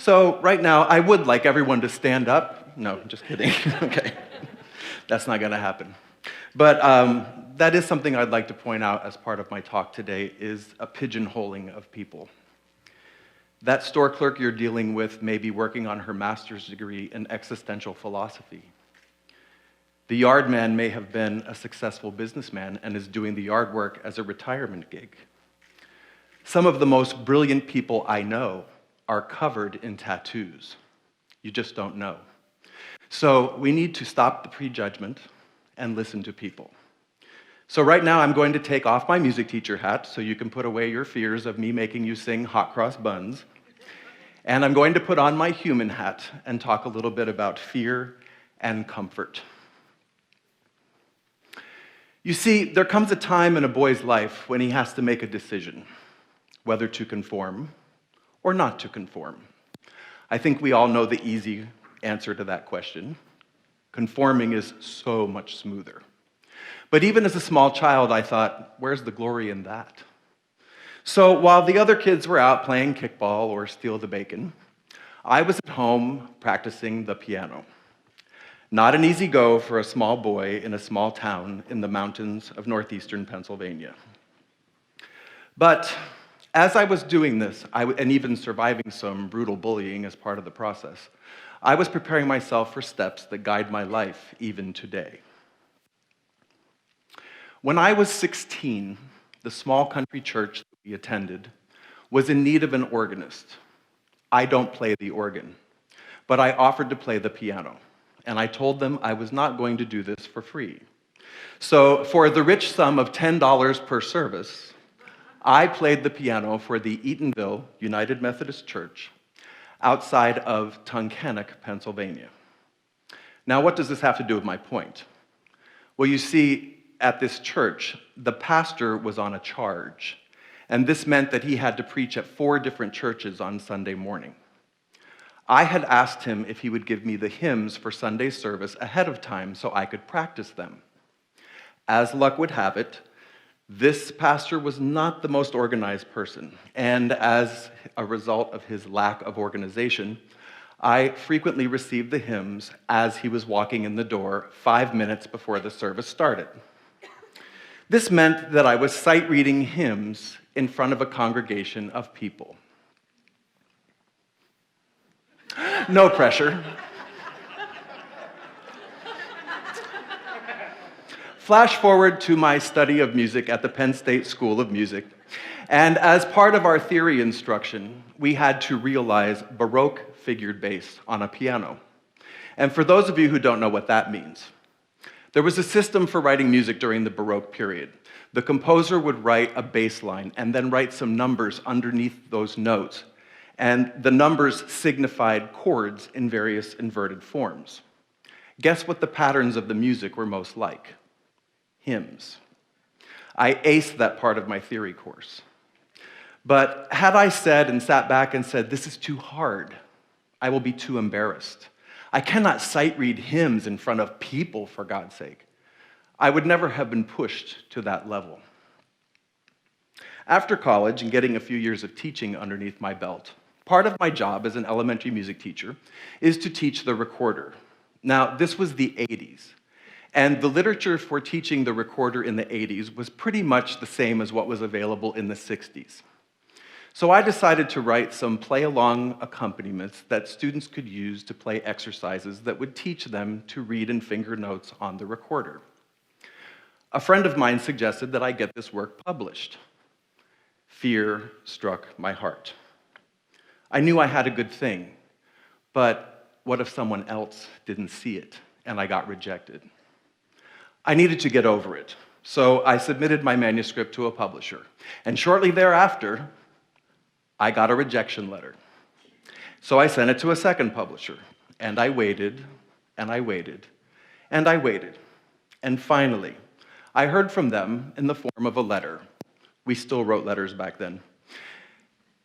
So right now, I would like everyone to stand up. No, just kidding. Okay, that's not going to happen. But that is something I'd like to point out as part of my talk today, is a pigeonholing of people. That store clerk you're dealing with may be working on her master's degree in existential philosophy. The yard man may have been a successful businessman and is doing the yard work as a retirement gig. Some of the most brilliant people I know are covered in tattoos. You just don't know. So we need to stop the prejudgment and listen to people. So right now I'm going to take off my music teacher hat so you can put away your fears of me making you sing Hot Cross Buns. And I'm going to put on my human hat and talk a little bit about fear and comfort. You see, there comes a time in a boy's life when he has to make a decision, whether to conform or not to conform. I think we all know the easy answer to that question. Conforming is so much smoother. But even as a small child, I thought, where's the glory in that? So while the other kids were out playing kickball or steal the bacon, I was at home practicing the piano. Not an easy go for a small boy in a small town in the mountains of northeastern Pennsylvania. But as I was doing this, and even surviving some brutal bullying as part of the process, I was preparing myself for steps that guide my life even today. When I was 16, the small country church that we attended was in need of an organist. I don't play the organ, but I offered to play the piano, and I told them I was not going to do this for free. So for the rich sum of $10 per service, I played the piano for the Eatonville United Methodist Church outside of Tunkhannock, Pennsylvania. Now, what does this have to do with my point? Well, you see, at this church, the pastor was on a charge, and this meant that he had to preach at 4 different churches on Sunday morning. I had asked him if he would give me the hymns for Sunday service ahead of time so I could practice them. As luck would have it, this pastor was not the most organized person, and as a result of his lack of organization, I frequently received the hymns as he was walking in the door 5 minutes before the service started. This meant that I was sight-reading hymns in front of a congregation of people. No pressure. Flash forward to my study of music at the Penn State School of Music, and as part of our theory instruction, we had to realize Baroque figured bass on a piano. And for those of you who don't know what that means, there was a system for writing music during the Baroque period. The composer would write a bass line and then write some numbers underneath those notes, and the numbers signified chords in various inverted forms. Guess what the patterns of the music were most like? Hymns. I aced that part of my theory course. But had I said and sat back and said, this is too hard, I will be too embarrassed. I cannot sight read hymns in front of people, for God's sake, I would never have been pushed to that level. After college and getting a few years of teaching underneath my belt, part of my job as an elementary music teacher is to teach the recorder. Now, this was the 80s, and the literature for teaching the recorder in the 80s was pretty much the same as what was available in the 60s. So I decided to write some play-along accompaniments that students could use to play exercises that would teach them to read and finger notes on the recorder. A friend of mine suggested that I get this work published. Fear struck my heart. I knew I had a good thing, but what if someone else didn't see it and I got rejected? I needed to get over it, so I submitted my manuscript to a publisher, and shortly thereafter, I got a rejection letter. So I sent it to a second publisher, and I waited, and I waited, and I waited, and finally, I heard from them in the form of a letter. We still wrote letters back then.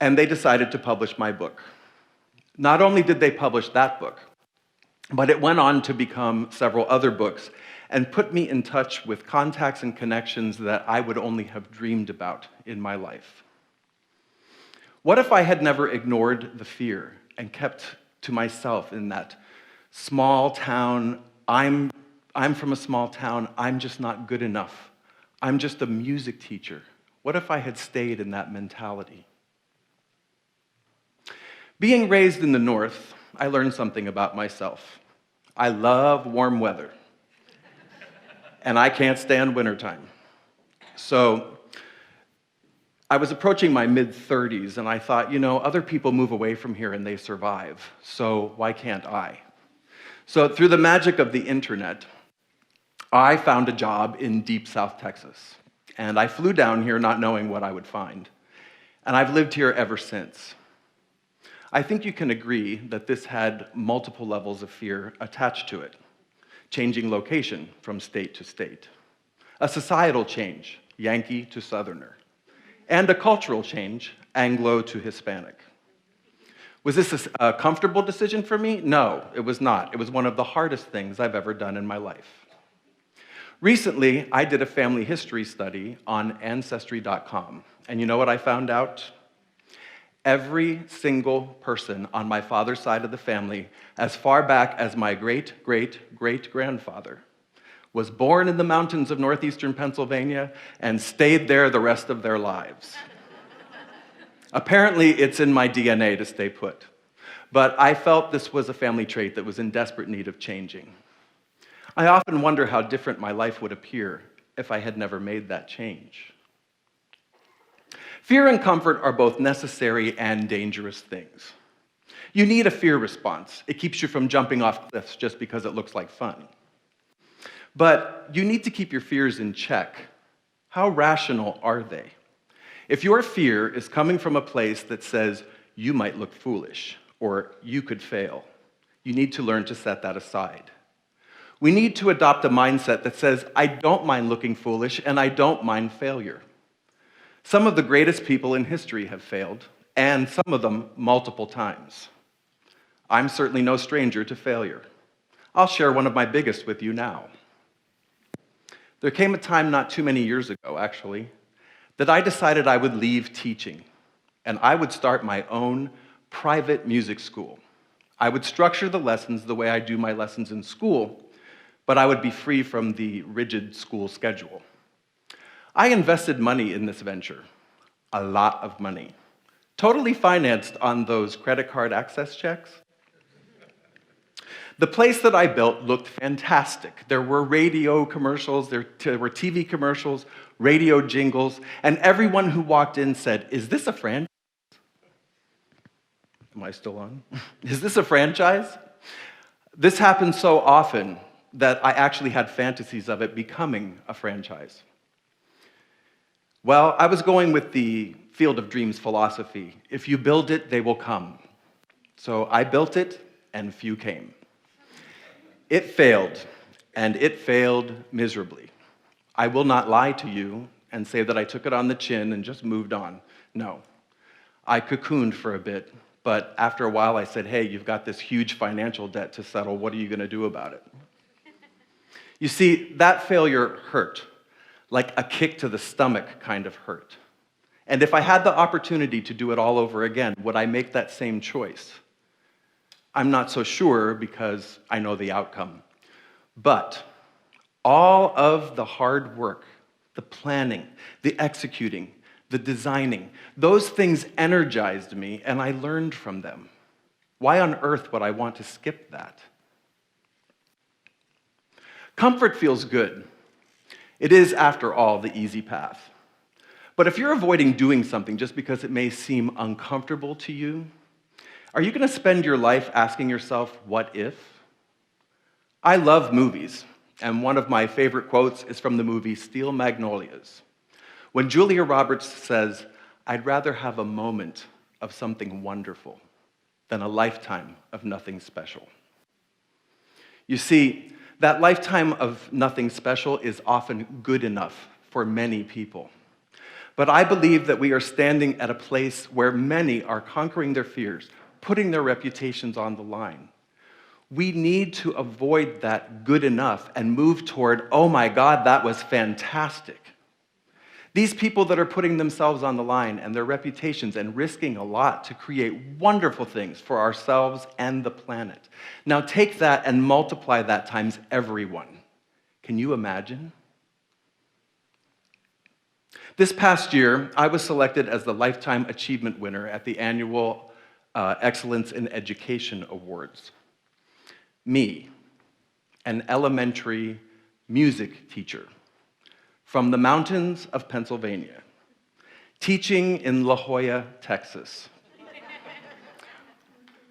And they decided to publish my book. Not only did they publish that book, but it went on to become several other books and put me in touch with contacts and connections that I would only have dreamed about in my life. What if I had never ignored the fear and kept to myself in that small town, I'm from a small town, I'm just not good enough. I'm just a music teacher. What if I had stayed in that mentality? Being raised in the North, I learned something about myself. I love warm weather, and I can't stand wintertime. So I was approaching my mid-30s, and I thought, other people move away from here and they survive, so why can't I? So through the magic of the internet, I found a job in deep South Texas, and I flew down here not knowing what I would find, and I've lived here ever since. I think you can agree that this had multiple levels of fear attached to it. Changing location from state to state. A societal change, Yankee to Southerner. And a cultural change, Anglo to Hispanic. Was this a comfortable decision for me? No, it was not. It was one of the hardest things I've ever done in my life. Recently, I did a family history study on Ancestry.com, and you know what I found out? Every single person on my father's side of the family, as far back as my great-great-great-grandfather, was born in the mountains of northeastern Pennsylvania and stayed there the rest of their lives. Apparently, it's in my DNA to stay put. But I felt this was a family trait that was in desperate need of changing. I often wonder how different my life would appear if I had never made that change. Fear and comfort are both necessary and dangerous things. You need a fear response. It keeps you from jumping off cliffs just because it looks like fun. But you need to keep your fears in check. How rational are they? If your fear is coming from a place that says, you might look foolish, or you could fail, you need to learn to set that aside. We need to adopt a mindset that says, I don't mind looking foolish, and I don't mind failure. Some of the greatest people in history have failed, and some of them multiple times. I'm certainly no stranger to failure. I'll share one of my biggest with you now. There came a time not too many years ago, actually, that I decided I would leave teaching, and I would start my own private music school. I would structure the lessons the way I do my lessons in school, but I would be free from the rigid school schedule. I invested money in this venture, a lot of money, totally financed on those credit card access checks. The place that I built looked fantastic. There were radio commercials, there were TV commercials, radio jingles, and everyone who walked in said, is this a franchise? Am I still on? Is this a franchise? This happened so often that I actually had fantasies of it becoming a franchise. Well, I was going with the Field of Dreams philosophy. If you build it, they will come. So I built it, and few came. It failed, and it failed miserably. I will not lie to you and say that I took it on the chin and just moved on. No. I cocooned for a bit, but after a while I said, hey, you've got this huge financial debt to settle. What are you going to do about it? You see, that failure hurt, like a kick to the stomach kind of hurt. And if I had the opportunity to do it all over again, would I make that same choice? I'm not so sure because I know the outcome. But all of the hard work, the planning, the executing, the designing, those things energized me and I learned from them. Why on earth would I want to skip that? Comfort feels good. It is, after all, the easy path. But if you're avoiding doing something just because it may seem uncomfortable to you, are you going to spend your life asking yourself, what if? I love movies, and one of my favorite quotes is from the movie Steel Magnolias, when Julia Roberts says, I'd rather have a moment of something wonderful than a lifetime of nothing special. You see, that lifetime of nothing special is often good enough for many people. But I believe that we are standing at a place where many are conquering their fears, putting their reputations on the line. We need to avoid that good enough and move toward, oh my God, that was fantastic. These people that are putting themselves on the line and their reputations and risking a lot to create wonderful things for ourselves and the planet. Now take that and multiply that times everyone. Can you imagine? This past year, I was selected as the Lifetime Achievement winner at the annual Excellence in Education Awards. Me, an elementary music teacher from the mountains of Pennsylvania, teaching in La Joya, Texas.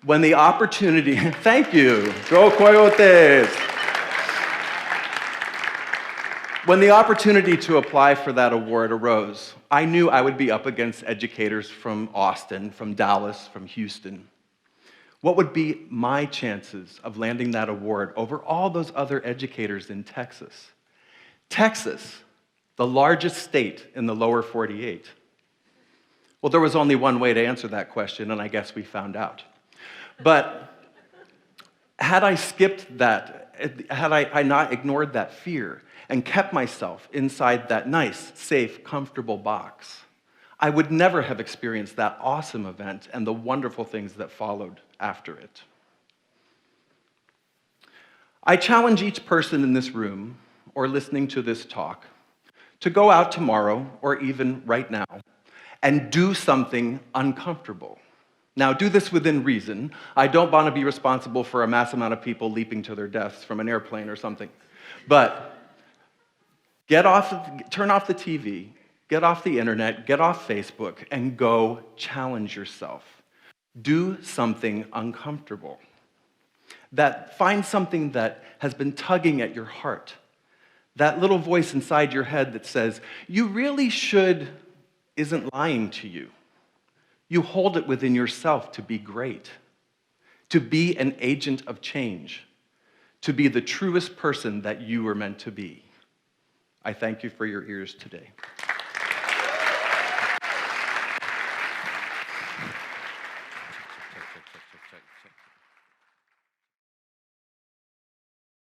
When the opportunity, thank you, go Coyotes! When the opportunity to apply for that award arose, I knew I would be up against educators from Austin, from Dallas, from Houston. What would be my chances of landing that award over all those other educators in Texas? Texas, the largest state in the lower 48. Well, there was only one way to answer that question, and I guess we found out. But had I skipped that, had I not ignored that fear and kept myself inside that nice, safe, comfortable box, I would never have experienced that awesome event and the wonderful things that followed after it. I challenge each person in this room or listening to this talk to go out tomorrow or even right now and do something uncomfortable. Now, do this within reason. I don't want to be responsible for a mass amount of people leaping to their deaths from an airplane or something. But turn off the TV, get off the internet, get off Facebook, and go challenge yourself. Do something uncomfortable. Find something that has been tugging at your heart. That little voice inside your head that says, you really should, isn't lying to you. You hold it within yourself to be great, to be an agent of change, to be the truest person that you were meant to be. I thank you for your ears today.